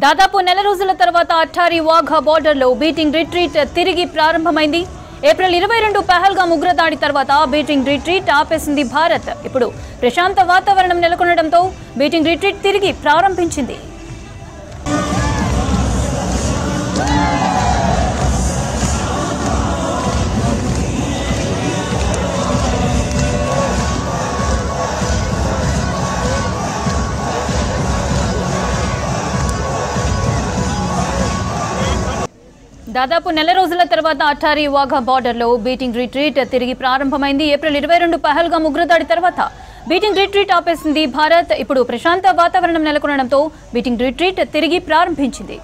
దాదాపు నెల రోజుల తర్వాత అట్టారీ వాఘా బోర్డర్లో బీటింగ్ రిట్రీట్ తిరిగి ప్రారంభమైంది. ఏప్రిల్ 22 పహల్గామ్ ఉగ్రదాడి తర్వాత బీటింగ్ రిట్రీట్ ఆపేసింది భారత్. ఇప్పుడు ప్రశాంత వాతావరణం నెలకొనడంతో బీటింగ్ రిట్రీట్ తిరిగి ప్రారంభించింది. దాదాపు నెల రోజుల తర్వాత అట్టారీ వాఘా బార్డర్లో బీటింగ్ రిట్రీట్ తిరిగి ప్రారంభమైంది. ఏప్రిల్ 22 పహల్గామ్ ఉగ్రదాడి తర్వాత బీటింగ్ రిట్రీట్ ఆపేసింది భారత్. ఇప్పుడు ప్రశాంత వాతావరణం నెలకొనడంతో బీటింగ్ రిట్రీట్ తిరిగి ప్రారంభించింది.